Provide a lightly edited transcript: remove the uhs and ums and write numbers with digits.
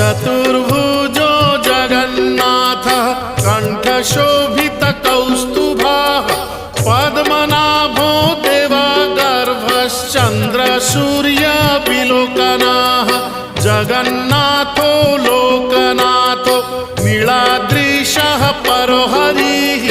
चतुर्भुजो जगन्नाथः कण्ठशोभितकौस्तुभः पद्मनाभो देवगर्भश्चन्द्रसूर्यविलोकनः जगन्नाथो लोकनाथो नीलाद्रीशः परो हरिः